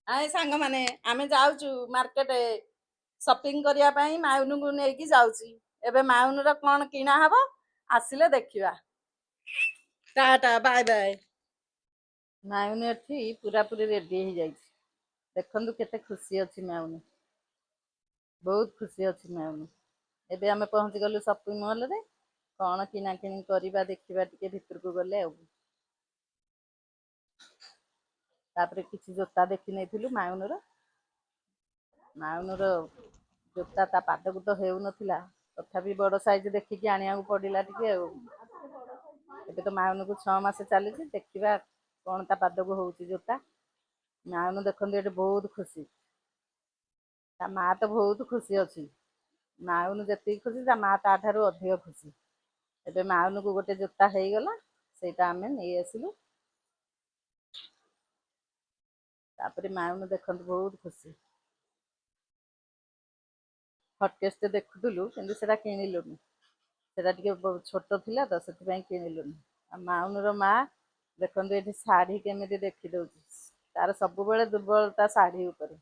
ଆଏ ସାଙ୍ଗମାନେ ଆମେ ଯାଉଛୁ ମାର୍କେଟ ସପିଂ କରିବା ପାଇଁ ମାଉନୁଙ୍କୁ ନେଇକି ଯାଉଛି। ଏବେ ମାଉନୁର କଣ କିଣା ହବ ଆସିଲେ ଦେଖିବା। Tata bye bye. ମାଉନୁ ଏଠି ପୁରାପୁରି ରେଡି ହେଇଯାଇଛି। ଦେଖନ୍ତୁ କେତେ ଖୁସି ଅଛି ମାଉନୁ। ବହୁତ ଖୁସି ଅଛି ମାଉନୁ। ଏବେ ଆମେ ପହଞ୍ଚି ଗଲୁ ସପିଂ ମହଲରେ। କଣ କିଣା କିଣି କରିବା ଦେଖିବା ଟିକେ ଭିତରକୁ ଗଲେ ଆଉ। ତାପରେ କିଛି ଜୋତା ଦେଖି ନେଇଥିଲୁ ମାଉନୁର। ମାଉନୁର ଜୋତା ତା ପାଦକୁ ତ ହେଉନଥିଲା। ତଥାପି ବଡ ସାଇଜ ଦେଖିକି ଆଣିବାକୁ ପଡିଲା ଟିକେ ଆଉ। ଏବେ ତ ମାଉନୁକୁ 6 ମାସ ଚାଲିଛି ଦେଖିବା କଣ ତା ପାଦକୁ ହଉଛି ଜୋତା। ମାଉନୁ ଦେଖନ୍ତୁ ଏଠି ବହୁତ ଖୁସି। ତା ମା ତ ବହୁତ ଖୁସି ଅଛି। ମାଉନୁ ଯେତିକି ଖୁସି ତା ମା ତା ଠାରୁ ଅଧିକ ଖୁସି। ଏବେ ମାଉନୁକୁ ଗୋଟେ ଜୋତା ହେଇଗଲା ସେଇଟା ଆମେ ନେଇ ଆସିଲୁ। ତାପରେ ମାଉନୁ ଦେଖନ୍ତୁ ବହୁତ ଖୁସି। ହଟକେସଟେ ଦେଖୁଥିଲୁ କିନ୍ତୁ ସେଟା କିଣିଲୁନି। ସେଟା ଟିକେ ଛୋଟ ଥିଲା ତ ସେଥିପାଇଁ କିଣିଲୁନି। ଆଉ ମାଉନୁର ମା ଦେଖନ୍ତୁ ଏଠି ଶାଢୀ କେମିତି ଦେଖି ଦଉଛି। ତାର ସବୁବେଳେ ଦୁର୍ବଳତା ଶାଢୀ ଉପରେ।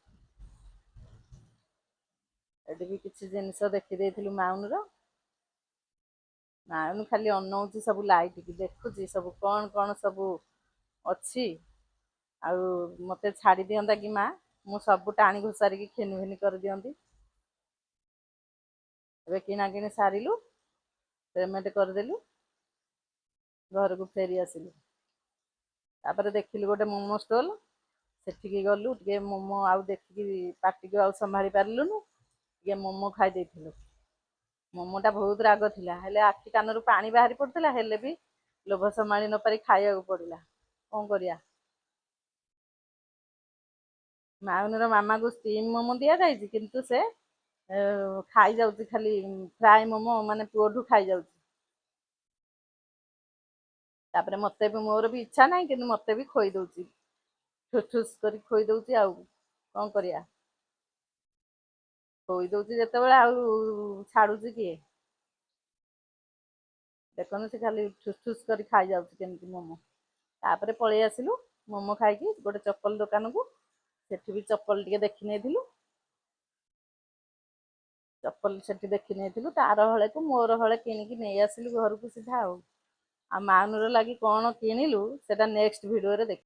ଏଠି ବି କିଛି ଜିନିଷ ଦେଖିଦେଇଥିଲୁ ମାଉନୁର। ମାଉନୁ ଖାଲି ଅନଉଛି ସବୁ ଲାଇଟିକି ଦେଖୁଛି ସବୁ କଣ କଣ ସବୁ ଅଛି। ଆଉ ମତେ ଛାଡି ଦିଅନ୍ତା କି ମା ମୁଁ ସବୁ ଟାଣି ଘୋଷାରିକି ଖିନି ଭିନି କରିଦିଅନ୍ତି। ଏବେ କିଣାକିଣି ସାରିଲୁ ପେମେଣ୍ଟ କରିଦେଲୁ। ଘରକୁ ଫେରି ଆସିଲୁ। ତାପରେ ଦେଖିଲୁ ଗୋଟେ ମୋମୋ ଷ୍ଟଲ। ସେଠିକି ଗଲୁ ଟିକେ ମୋମୋ ଆଉ ଦେଖିକି ପାଟିକୁ ଆଉ ସମ୍ଭାଳି ପାରିଲୁନୁ। ଟିକେ ମୋମୋ ଖାଇ ଦେଇଥିଲୁ। ମୋମୋ ଟା ବହୁତ ରାଗ ଥିଲା ହେଲେ ଆଖି କାନରୁ ପାଣି ବାହାରି ପଡୁଥିଲା ହେଲେ ବି ଲୋଭ ସମ୍ଭାଳି ନ ପାରି ଖାଇବାକୁ ପଡିଲା କଣ କରିବା। ମାଉନୀର ମାମାକୁ ଷ୍ଟିମ୍ ମୋମୋ ଦିଆଯାଇଛି କିନ୍ତୁ ସେ ଖାଇଯାଉଛି ଖାଲି ଫ୍ରାଏ ମୋମୋ ମାନେ ପୁଅଠୁ ଖାଇଯାଉଛି। ତାପରେ ମତେ ବି ମୋର ବି ଇଚ୍ଛା ନାହିଁ କିନ୍ତୁ ମତେ ବି ଖୋଇ ଦଉଛି। ଠୁସ୍ ଠୁସ୍ କରି ଖୋଇ ଦଉଛି ଆଉ କଣ କରିବା। ଖୋଇ ଦଉଛି ଯେତେବେଳେ ଆଉ ଛାଡୁଛି କିଏ। ଦେଖନ୍ତୁ ସେ ଖାଲି ଠୁସ୍ ଠୁସ୍ କରି ଖାଇଯାଉଛି କେମିତି ମୋମୋ। ତାପରେ ପଳେଇ ଆସିଲୁ ମୋମୋ ଖାଇକି ଗୋଟେ ଚପଲ ଦୋକାନକୁ। ସେଠି ବି ଚପଲ ଟିକେ ଦେଖି ନେଇଥିଲୁ। ଚପଲ ସେଠି ଦେଖି ନେଇଥିଲୁ ତାର ହଳେକୁ ମୋର ହଳେ କିଣିକି ନେଇ ଆସିଲୁ ଘରକୁ ସିଧା ଆଉ। ଆଉ ମାଉନୀର ଲାଗି କଣ କିଣିଲୁ ସେଟା ନେକ୍ସଟ ଭିଡିଓରେ ଦେଖିବୁ।